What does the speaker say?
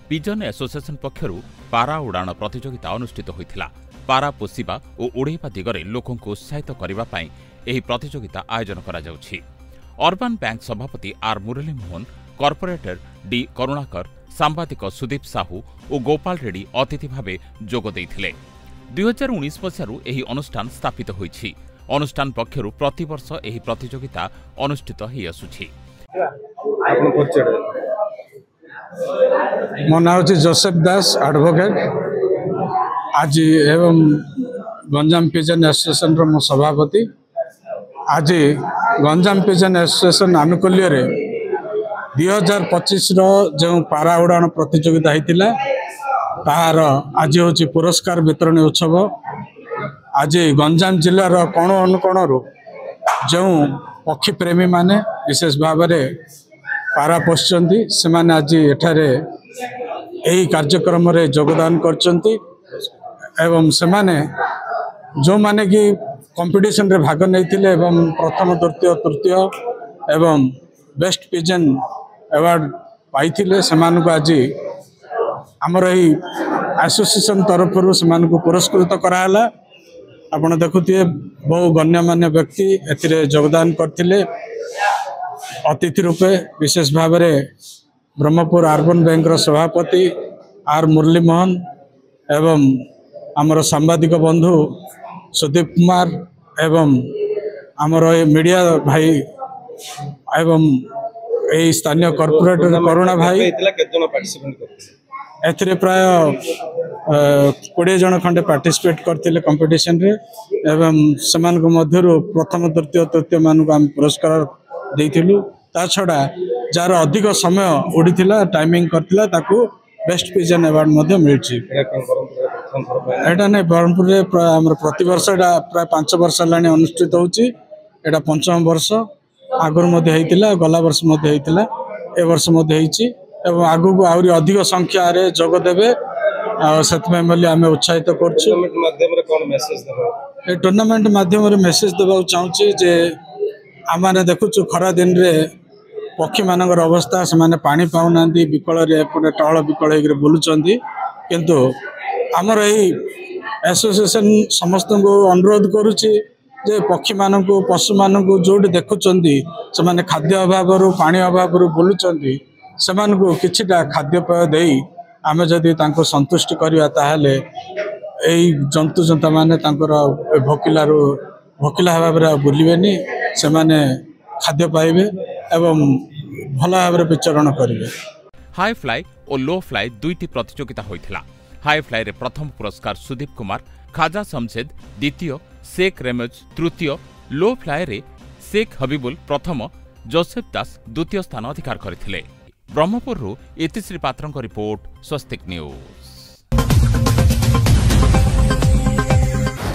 Pigeon association पक्षरु पारा उड़ाण प्रतियोगिता अनुष्ठित होइथिला। पारा पोषिबा और उड़ेबा दिगरे लोकंकु उत्साहित करिबा पई एही प्रतियोगिता आयोजन करा जाउछि। अर्बन बैंक सभापति R Murali Mohan, corporator D Karunakar, सांबादिक सुदीप साहू और गोपाल रेड्डी अतिथि भावे जोग देइथिले। 2019 मसीहारू एही अनुष्ठान स्थापित होइछि। अनुष्ठान पक्षरु प्रतिवर्ष एही प्रतियोगिता अनुष्ठित होई आसुछि। मो नाम होछि जोसेफ दास एडवोकेट। आज एवं गंजाम पिजन एसोसिएशन रो मो सभापति। आज गंजाम पिजन एसोसिएशन आनुकूल्य रे 2025 रो जो पारा उड़ाण प्रतियोगिता होइतिला तार आज होछि पुरस्कार वितरण उत्सव। आज गंजाम जिल्लार कोण अनुकोण जो पक्षी प्रेमी माने विशेष भाव में पारा पोषिचंती से माने आज एठारे यही कार्यक्रम रे योगदान करचंती एवं से माने जो माने कि कंपटीशन रे भाग नैथिले एवं प्रथम द्वितीय तृतीय एवं बेस्ट पिजन अवार्ड पाइथिले से मानकु आज हमर एही एसोसिएशन तरफ से मानकु पुरस्कृत कराला। आपण देखुथिए बहु गण्यमान्य व्यक्ति एथिरे योगदान करथिले। अतिथि रूपे विशेष भाव में ब्रह्मपुर अर्बन बैंक सभापति आर मुरली मोहन एवं आमर सांबादिक बंधु सुदीप कुमार एवं आमर मीडिया भाई एवं यही स्थानीय कॉर्पोरेटर करुणा भाई एथिरे प्राय 20 जन खंडे पार्टिसिपेट करथिले कंपटीशन रे एवं समान को मध्यरु प्रथम तृतीय तृतीय मानक हम पुरस्कार देइथिलु। ता छड़ा जार अधिक समय उड़ीथिला टाइमिंग करथिला ताकू बेस्ट पिजन अवार्ड मध्ये मिलछि। एटा नै बरहमपुर रे हमर प्रति वर्ष एटा प्राय 5 वर्ष लानी अनुष्ठित होछि। एटा पंचम वर्ष आगर मध्ये हेतिला, गला वर्ष मध्ये हेतिला, ए वर्ष मध्ये हेछि एवं आगु को आउरी अधिक संख्या रे जोग देबे सतमे मल्ली आमे उत्साहित करछु। माध्यम रे कोन मेसेज देबो ए टूर्नामेंट माध्यम रे मेसेज देबा चाहूछि जे आमाने देखुछु खरा दिन रे पक्षी मानकर अवस्था से माने पानी पाउ नांदी विकल रे एपटे टळ विकल हेकरे बुलुचंदी किंतु हमर एही एसोसिएशन समस्त को अनुरोध करूछि जे पक्षी मानकु पशु मानकु जोड देखुचंदी से माने खाद्य अभाव रु पानी अभाव रु बुलुचंदी से मानकु किछिटा खाद्य पेय देई आमे जदी तांको संतुष्ट करिया ताहाले एही जंतु जंता माने तांकर भोकिला भाव बुलबेनी से माने खाद्य पाइबे एवं भल भाव विचरण करेंगे। हाई फ्लाई और लो फ्लाई दुईटी प्रतियोगिता होइथिला। हाई फ्लाई रे प्रथम पुरस्कार सुदीप कुमार, खाजा शमशेद द्वितीय, शेख रेमज तृतीय, लो फ्लाई रे शेख हबीबुल प्रथम, जोसेफ दास द्वितीय स्थान अधिकार करथिले। ब्रह्मपुर इतिश्री पात्रଙ୍କ रिपोर्ट, स्वस्तिक न्यूज।